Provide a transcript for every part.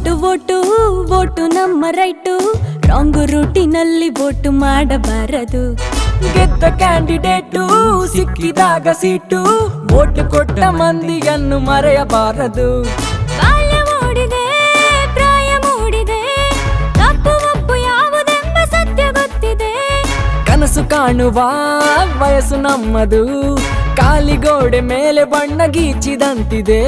Vote vote vote ನಮ್ಮ right, wrong ರೂಟಿನಲ್ಲಿ vote ಮಾಡಬಾರದು. ಗೆದ್ದ ಕ್ಯಾಂಡಿಡೇಟು ಸಿಕ್ಕಿದಾಗ ಸೀಟು, ಓಟು ಕೊಟ್ಟ ಮಂದಿಯನ್ನು ಮರೆಯಬಾರದು. ಬಾಲ್ಯ ಮೂಡಿದೆ, ಪ್ರಾಯ ಮೂಡಿದೆ, ತಪ್ಪು ಒಪ್ಪು ಯಾವುದೆಂಬ ಸತ್ಯ ಗೊತ್ತಿದೆ. ಕನಸು ಕಾಣುವ ವಯಸ್ಸು ನಮ್ಮದು, ಕಾಲಿಗೋಡೆ ಮೇಲೆ ಬಣ್ಣ ಗೀಚಿದಂತಿದೆ.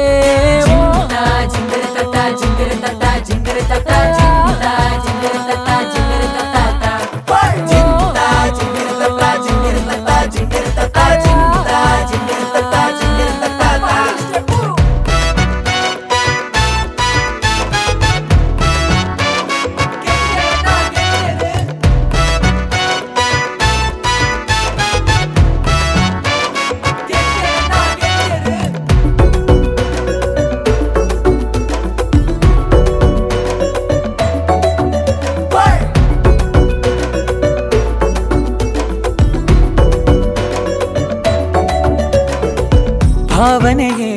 ಭಾವನೆಯೇ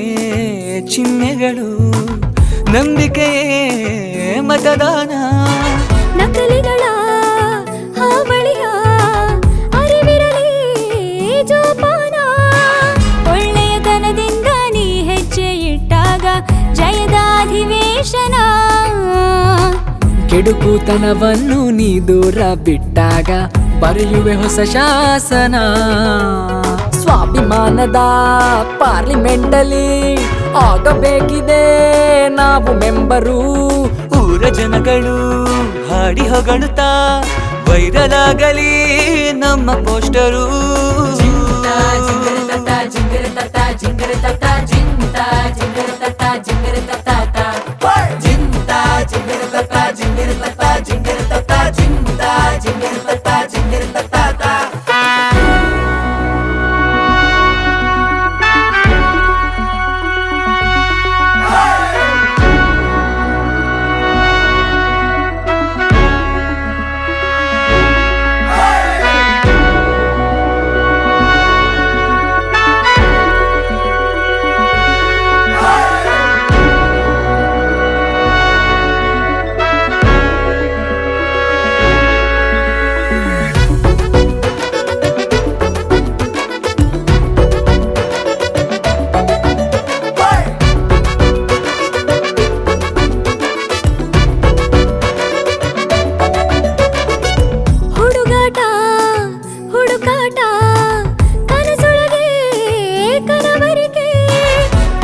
ಚಿಹ್ನೆಗಳು, ನಂಬಿಕೆಯೇ ಮತದಾನ. ನಕಲಿಗಳ ಹಾವಳಿಯ ಅರಿವಿರಲಿ ಜೋಪಾನ. ಒಳ್ಳೆಯತನದಿಂದ ನೀ ಹೆಜ್ಜೆ ಇಟ್ಟಾಗ ಜಯದ ಅಧಿವೇಶನ. ಕೆಡುಕುತನವನ್ನು ನೀ ದೂರ ಬಿಟ್ಟಾಗ ಬರೆಯುವೆ ಹೊಸ ಶಾಸನ. ಸ್ವಾಭಿಮಾನದ ಪಾರ್ಲಿಮೆಂಟಲ್ಲಿ ಆಗಬೇಕಿದೆ ನಾವು ಮೆಂಬರು. ಊರ ಜನಗಳು ಹಾಡಿ ಹೊಗಳುತ್ತಾ ವೈರಲ್ ಆಗಲಿ ನಮ್ಮ ಪೋಸ್ಟರು.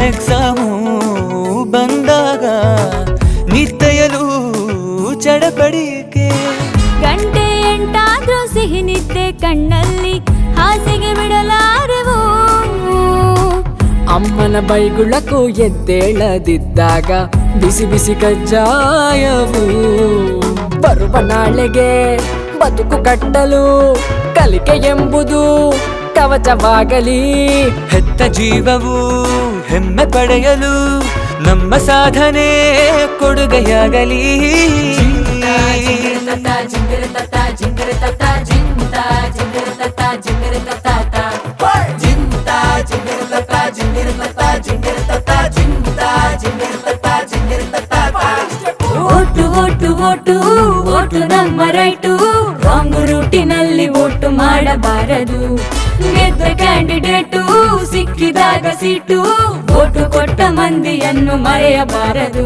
ಎಕ್ಸಾಮು ಬಂದಾಗ ನಿತ್ತೆಯಲು ಚಡಪಡಿಕೆ. ಗಂಟೆ ಎಂಟಾದ್ರೂ ಸಿಹಿ ನಿದ್ದೆ ಕಣ್ಣಲ್ಲಿ ಹಾಸಿಗೆ ಬಿಡಲಾರೆವು. ಅಮ್ಮನ ಬೈಗುಳಕ್ಕೂ ಎದ್ದೇಳದಿದ್ದಾಗ ಬಿಸಿ ಬಿಸಿ ಕಜ್ಜಾಯವು. ಬರುವ ನಾಳೆಗೆ ಬದುಕು ಕಟ್ಟಲು ಕಲಿಕೆ ಎಂಬುದು ಕವಚವಾಗಲಿ. ಹೆತ್ತ ಜೀವವು ಹೆಮ್ಮೆ ಪಡೆಯಲು ನಮ್ಮ ಸಾಧನೆ ಕೊಡುಗೆಯಾಗಲಿ. ಓಟು ಓಟು ಓಟು ಓಟು ನಮ್ಮ ರೈಟು, ರಾಂಗು ರೂಟಿನಲ್ಲಿ ಓಟು ಮಾಡಬಾರದು. ಗೆದ್ದ ಕ್ಯಾಂಡಿಡೇಟು ಸಿಕ್ಕಿದಾಗ ಸೀಟು, ಓಟು ಕೊಟ್ಟ ಮಂದಿಯನ್ನು ಮರೆಯಬಾರದು.